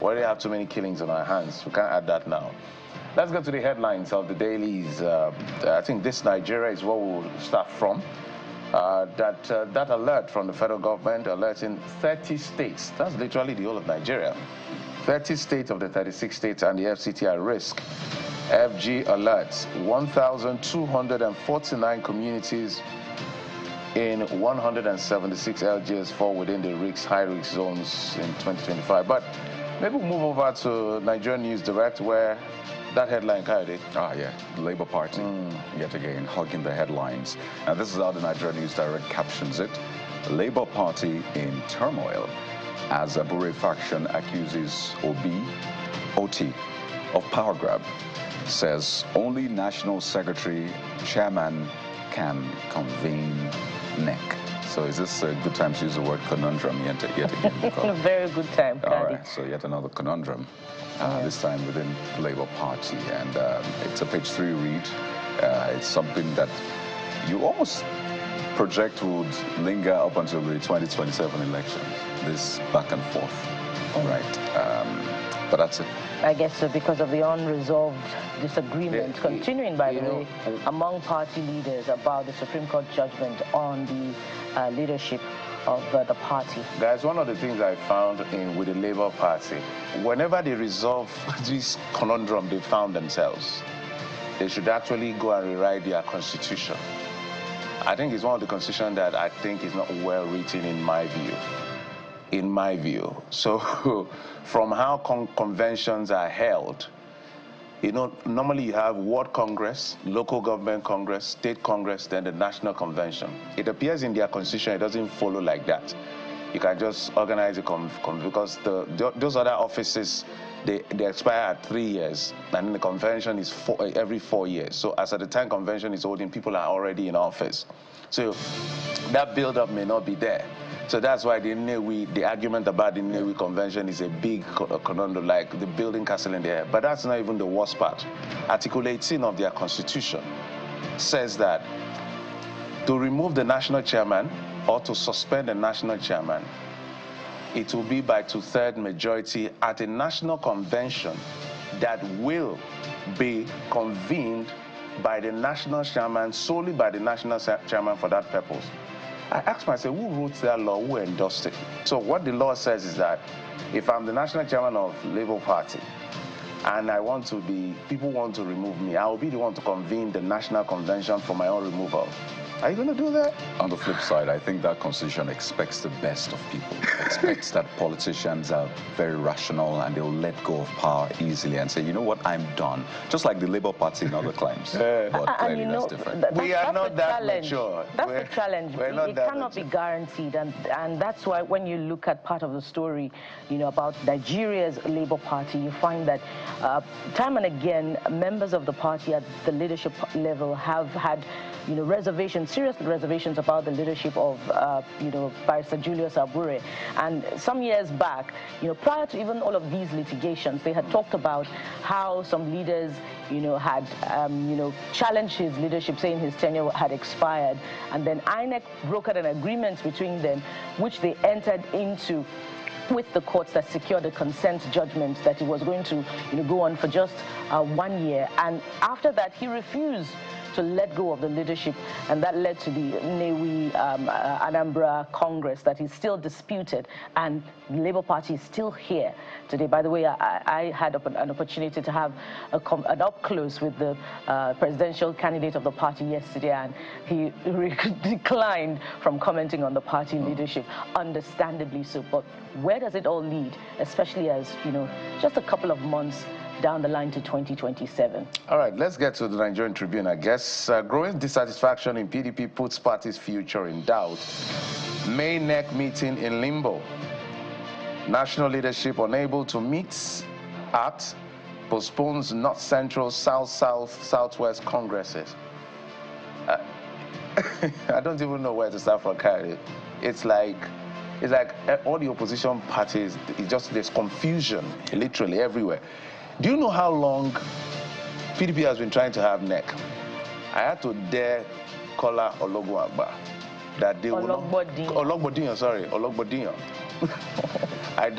We already have too many killings on our hands. We can't add that now. Let's go to the headlines of the dailies. I think this Nigeria is what we'll start from. That alert from the federal government alerting 30 states. That's literally the whole of Nigeria. 30 states of the 36 states and the FCT at risk. FG alerts 1,249 communities in 176 LGS fall within the high-risk zones in 2025. But maybe we'll move over to Nigerian News Direct, where that headline carried it. Ah, yeah, the Labour Party, yet again, hugging the headlines. And this is how the Nigerian News Direct captions it. Labour Party in turmoil as Abure faction accuses Otti of power grab. Says only National Secretary Chairman can convene INEC. So is this a good time to use the word conundrum yet again? A very good time, All right, so yet another conundrum, this time within the Labour Party. And it's a page 3 read. It's something that you almost project would linger up until the 2027 election, this back and forth, right? But that's it. I guess so, because of the unresolved disagreement continuing, by the way, among party leaders about the Supreme Court judgment on the leadership of the party. Guys, one of the things I found with the Labour Party, whenever they resolve this conundrum they found themselves, they should actually go and rewrite their constitution. I think it's one of the constitutions that I think is not well written in my view. So from how conventions are held, you know, normally you have World Congress, local government Congress, state Congress, then the National Convention. It appears in their constitution it doesn't follow like that. You can just organize a because those other offices, they expire at 3 years, and then the convention is every 4 years. So as at the time convention is holding, people are already in office. So that build-up may not be there. So that's why the argument about the INEC Convention is a big conundrum, like the building castle in the air. But that's not even the worst part. Article 18 of their constitution says that to remove the national chairman or to suspend the national chairman, it will be by 2/3 majority at a national convention that will be convened by the national chairman, solely by the national chairman for that purpose. I asked myself, who wrote that law, who endorsed it? So what the law says is that if I'm the national chairman of Labour Party and people want to remove me, I will be the one to convene the national convention for my own removal. Are you going to do that? On the flip side, I think that constitution expects the best of people. Expects that politicians are very rational and they'll let go of power easily and say, you know what, I'm done. Just like the Labour Party in other climes. But clearly that's different. We are not that mature. That's the challenge. It cannot be guaranteed. And that's why when you look at part of the story, you know, about Nigeria's Labour Party, you find that time and again, members of the party at the leadership level have had, you know, serious reservations about the leadership of, you know, Barrister Julius Abure. And some years back, you know, prior to even all of these litigations, they had talked about how some leaders, you know, had, you know, challenged his leadership, saying his tenure had expired. And then INEC brokered an agreement between them, which they entered into with the courts that secured a consent judgment that he was going to, you know, go on for just 1 year. And after that, he refused to let go of the leadership, and that led to the Nnewi Anambra Congress that is still disputed, and the Labour Party is still here today. By the way, I had an opportunity to have an up-close with the presidential candidate of the party yesterday, and he declined from commenting on the party leadership, understandably so. But where does it all lead, especially as, you know, just a couple of months down the line to 2027. All right, let's get to the Nigerian Tribune, I guess. Growing dissatisfaction in PDP puts party's future in doubt. May INEC meeting in limbo. National leadership unable to meet at postpones North Central, Southwest Congresses. I don't even know where to start from, Carrie. It's like all the opposition parties, there's confusion literally everywhere. Do you know how long PDP has been trying to have NEC? I had to dare Kola Ologunagba that they will not... Ologbodiyan. In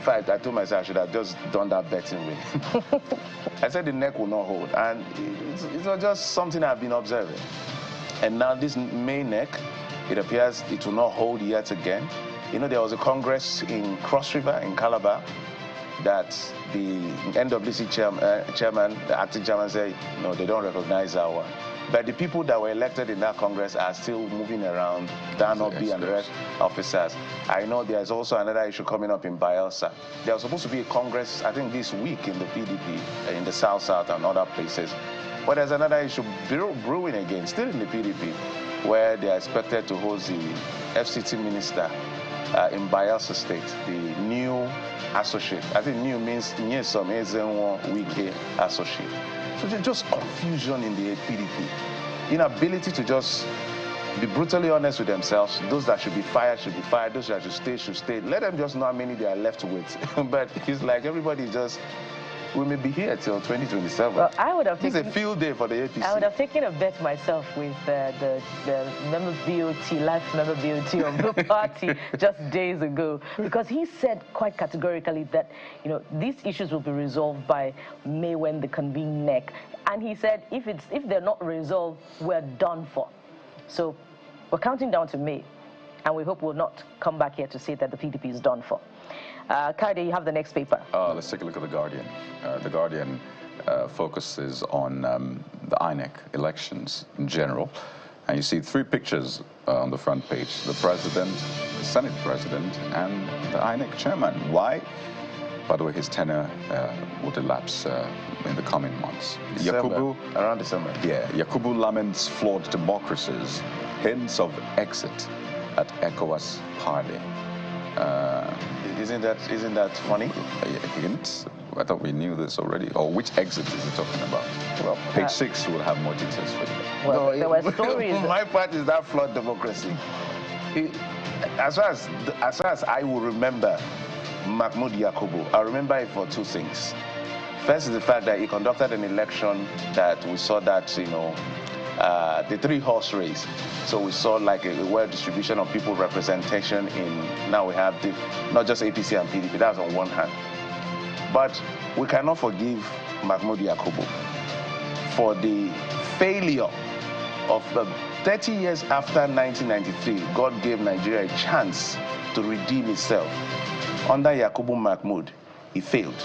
fact, I told myself I should have just done that betting way. I said the neck will not hold, and it's not just something I've been observing. And now this May neck, it appears it will not hold yet again. You know, there was a congress in Cross River in Calabar that the NWC chairman, the acting chairman said, no, they don't recognize that one. But the people that were elected in that Congress are still moving around, Dan Otti and the rest officers. I know there's also another issue coming up in Bielsa. There was supposed to be a Congress, I think this week in the PDP, in the South and other places. But there's another issue brewing again, still in the PDP, where they are expected to host the FCT minister in Bielsa State, the new associate. I think new means Nyesom Ezenwo Wike associate. So there's just confusion in the PDP. Inability to just be brutally honest with themselves. Those that should be fired, those that should stay. Let them just know how many they are left with. But it's like everybody just, we may be here till 2027. Well, I would have taken, it's a field day for the APC. I would have taken a bet myself with the member BOT, life member BOT of the party just days ago, because he said quite categorically that, you know, these issues will be resolved by May when they convene NEC. And he said if they're not resolved, we're done for. So we're counting down to May, and we hope we'll not come back here to say that the PDP is done for. Kaide, you have the next paper. Let's take a look at The Guardian. The Guardian focuses on the INEC elections in general. And you see three pictures on the front page: the president, the Senate president, and the INEC chairman. Why? By the way, his tenure would elapse in the coming months. Around December. Yeah, Yakubu laments flawed democracies, hints of exit at ECOWAS party. Isn't that funny? Hints? I thought we knew this already. Or which exit is he talking about? Well, page 6 will have more details for you. Well, no, there were stories. My part is that flawed democracy. As far as I will remember Mahmoud Yakubu, I remember it for two things. First is the fact that he conducted an election that we saw that, you know, the three-horse race. So we saw like a wide distribution of people representation in, now we have not just APC and PDP, that's on one hand. But we cannot forgive Mahmoud Yakubu for the failure of 30 years after 1993, God gave Nigeria a chance to redeem itself. Under Yakubu Mahmoud, he failed.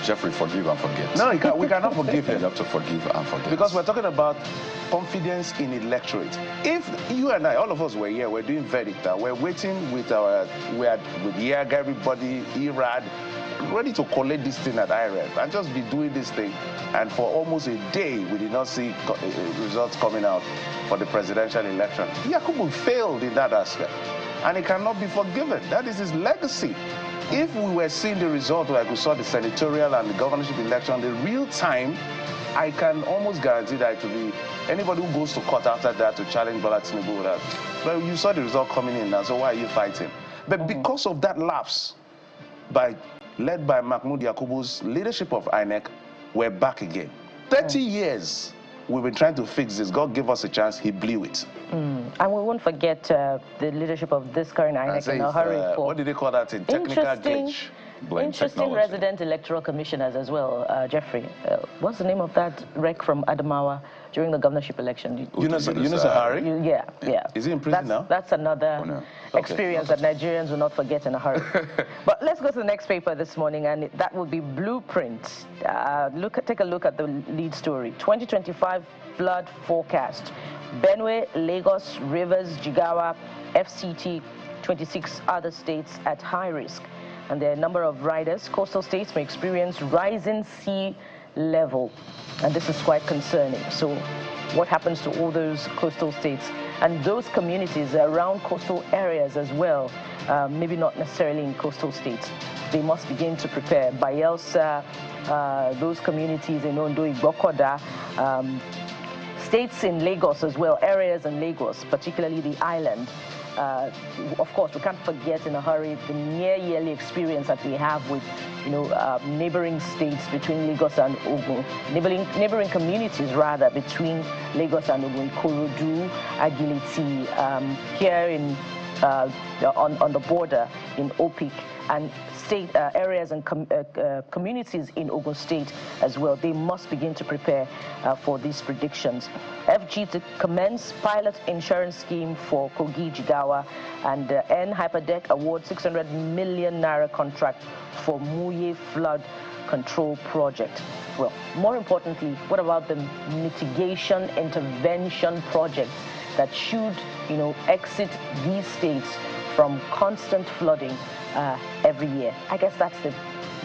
Jeffrey, forgive and forget. No, we cannot forgive him. You have to forgive and forget. Because we're talking about confidence in electorate. If you and I, all of us were here, we're doing verdict, we're waiting with YAG, everybody, IRAD, ready to collect this thing at IREF and just be doing this thing. And for almost a day, we did not see results coming out for the presidential election. Yakubu failed in that aspect, and it cannot be forgiven. That is his legacy. If we were seeing the result like we saw the senatorial and the governorship election, the real time, I can almost guarantee that it will be anybody who goes to court after that to challenge Bola Tinubu with that. But you saw the result coming in now, so why are you fighting? But because of that lapse, led by Mahmoud Yakubu's leadership of INEC, we're back again. 30 years we've been trying to fix this. God gave us a chance, he blew it. And we won't forget the leadership of this current INEC in a hurry for... What did they call that? In technical glitch. Interesting resident electoral commissioners as well, Jeffrey. What's the name of that wreck from Adamawa during the governorship election? Yunus Ahari? Yeah. Is he in prison now? That's another experience that Nigerians will not forget in a hurry. But let's go to the next paper this morning, and that will be Blueprint. Take a look at the lead story. 2025 flood forecast. Benue, Lagos, Rivers, Jigawa, FCT, 26 other states at high risk. And there are a number of riders. Coastal states may experience rising sea level, and this is quite concerning. So what happens to all those coastal states and those communities around coastal areas as well, maybe not necessarily in coastal states? They must begin to prepare. Bielsa, those communities in Ondo, Igbokoda, states in Lagos as well, areas in Lagos, particularly the island. Of course, we can't forget in a hurry the near yearly experience that we have with, neighboring states between Lagos and Ogun, neighboring communities rather between Lagos and Ogun, Ikorodu, Agility, here in on the border in Opik, and state areas and communities in Ogun State as well. They must begin to prepare for these predictions. FG to commence pilot insurance scheme for Kogi Jigawa, and N Hyperdeck award 600 million naira contract for Muye flood control project. Well, more importantly, what about the mitigation intervention projects that should, exit these states from constant flooding every year? I guess that's the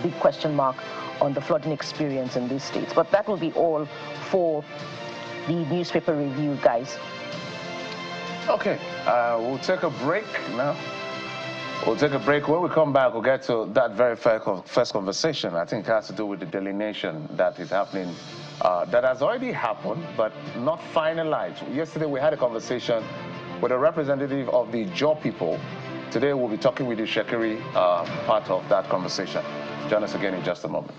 big question mark on the flooding experience in these states. But that will be all for the newspaper review, guys. Okay, we'll take a break now. We'll take a break. When we come back, we'll get to that very first conversation. I think it has to do with the delineation that is happening, that has already happened, but not finalized. Yesterday, we had a conversation with a representative of the Jaw people. Today, we'll be talking with the Shekiri, part of that conversation. Join us again in just a moment.